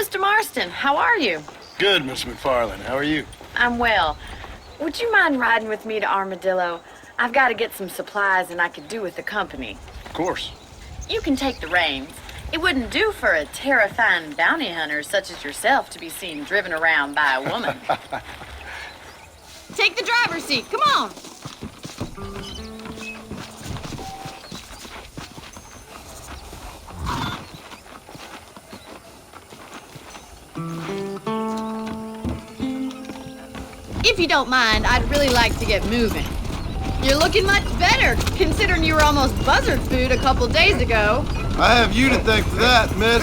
Mr. Marston, how are you? Good, Miss McFarlane. How are you? I'm well. Would you mind riding with me to Armadillo? I've got to get some supplies and I could do with the company. Of course. You can take the reins. It wouldn't do for a terrifying bounty hunter such as yourself to be seen driven around by a woman. Take the driver's seat. Come on. If you don't mind, I'd really like to get moving. You're looking much better, considering you were almost buzzard food a couple days ago. I have you to thank for that, miss.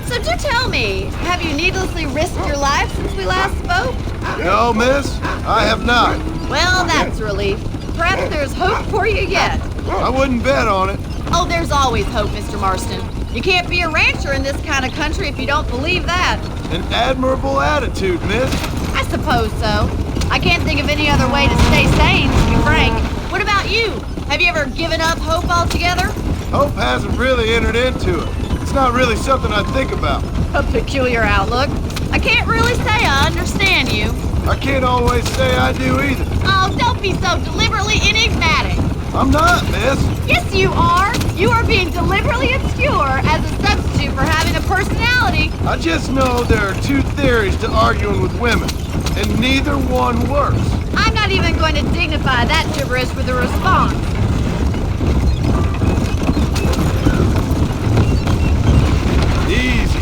So do tell me, have you needlessly risked your life since we last spoke? No, miss, I have not. Well, that's a relief. Perhaps there's hope for you yet. I wouldn't bet on it. Oh, there's always hope, Mr. Marston. You can't be a rancher in this kind of country if you don't believe that. An admirable attitude, miss. I suppose so. I can't think of any other way to stay sane, to be frank. What about you? Have you ever given up hope altogether? Hope hasn't really entered into it. It's not really something I think about. A peculiar outlook. I can't really say I understand you. I can't always say I do either. Oh, don't be so deliberately enigmatic. I'm not, miss. Yes, you are. You are being deliberately obscure as a substitute for having a personality. I just know there are two theories to arguing with women, and neither one works. I'm not even going to dignify that gibberish with a response. Easy.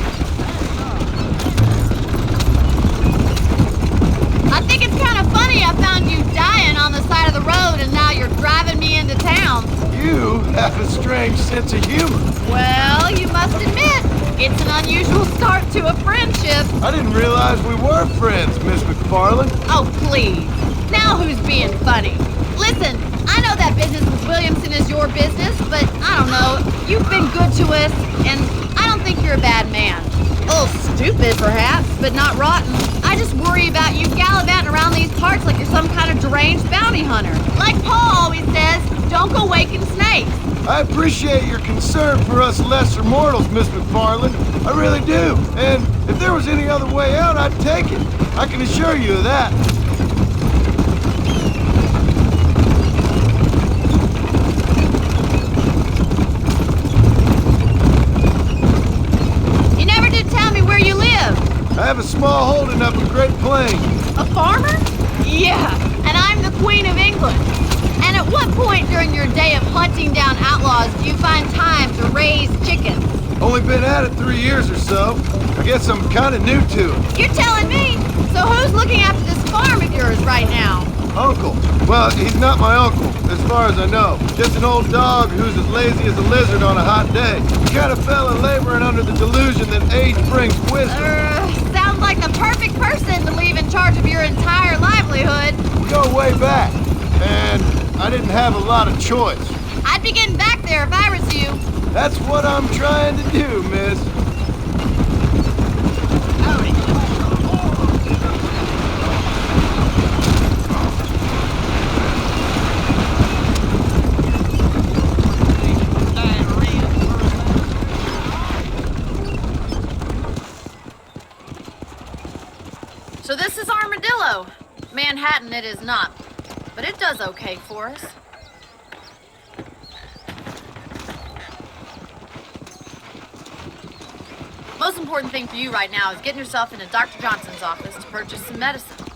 I think it's kind of funny I found you dying on the side of the road and now you're driving me into town. You have a strange sense of humor. Well, you must admit, it's an unusual start to a friendship. I didn't realize we were friends, Miss McFarlane. Oh, please. Now who's being funny? Listen, I know that business with Williamson is your business, but I don't know. You've been good to us, and I don't think you're a bad man. A little stupid, perhaps, but not rotten. I just worry about you gallivanting around these parts like you're some kind of deranged bounty hunter. Like Paul always says, don't go waking snakes. I appreciate your concern for us lesser mortals, Miss McFarlane. I really do. And if there was any other way out, I'd take it. I can assure you of that. You never did tell me where you live. I have a small holding up in Great Plains. A farmer? Yeah, and I'm the Queen of England. And at what point during your day of hunting down outlaws do you find time to raise chickens? Only been at it 3 years or so. I guess I'm kind of new to it. You're telling me? So who's looking after this farm of yours right now? Uncle. Well, he's not my uncle, as far as I know. Just an old dog who's as lazy as a lizard on a hot day. The kind of fella laboring under the delusion that age brings wisdom. Sounds like the perfect person to leave in charge of your entire livelihood. We go way back, and I didn't have a lot of choice. I'd be getting back there if I was you. That's what I'm trying to do, miss. So this is Armadillo. Manhattan it is not, but it does okay for us. Most important thing for you right now is getting yourself into Dr. Johnson's office to purchase some medicine.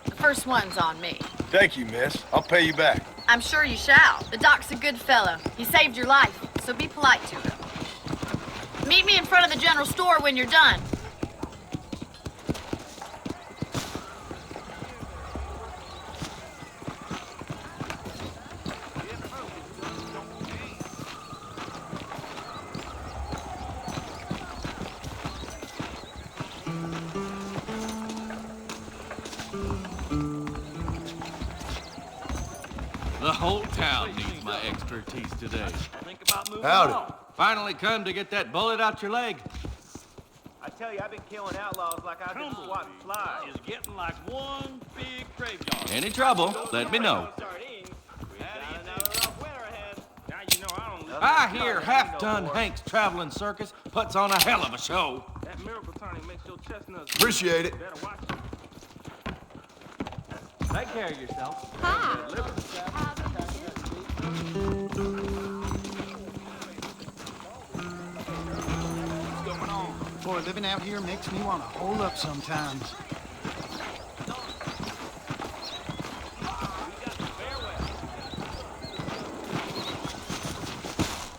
The first one's on me. Thank you, miss. I'll pay you back. I'm sure you shall. The doc's a good fellow. He saved your life, so be polite to him. Meet me in front of the general store when you're done. The whole town needs my expertise today. Think about moving Howdy. on. Finally come to get that bullet out your leg. I tell you, I've been killing outlaws like I've been swatting flies. Is getting like one big graveyard. Any trouble, let me know. Sardines. We got another rough winter ahead. Now you know I don't I hear half-ton Hank's traveling circus puts on a hell of a show. That miracle turning makes your chestnuts. Appreciate it. Better watch it. Take care of yourself. Hi. Boy, living out here makes me want to hole up sometimes.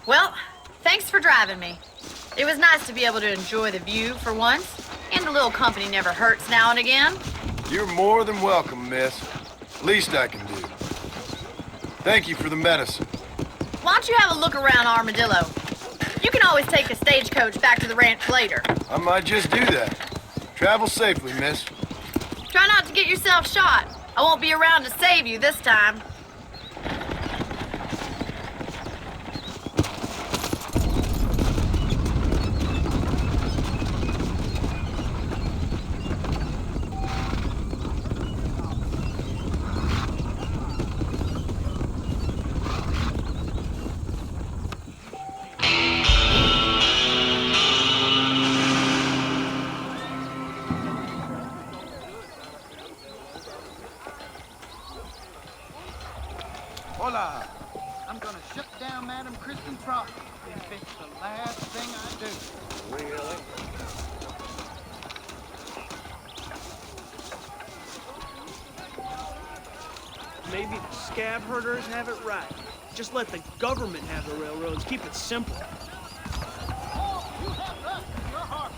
Well, thanks for driving me. It was nice to be able to enjoy the view for once, and a little company never hurts now and again. You're more than welcome, miss. Least I can do. Thank you for the medicine. Why don't you have a look around Armadillo? You can always take a stagecoach back to the ranch later. I might just do that. Travel safely, miss. Try not to get yourself shot. I won't be around to save you this time. Hola. I'm gonna shut down Madam Kristen's property if it's the last thing I do. Really? Maybe the scab herders have it right. Just let the government have the railroads. Keep it simple. Oh, you have us in your heart.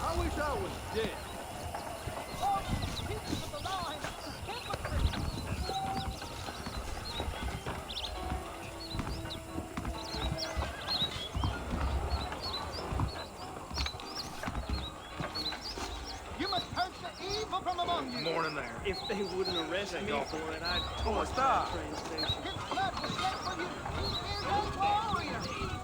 I wish I was dead. Oh, people of the line, hypocrites. You must purge the evil from among you. Morning there. If they wouldn't arrest me for it, I'd torch stop. that train station. His blood was shed for you. He is a warrior.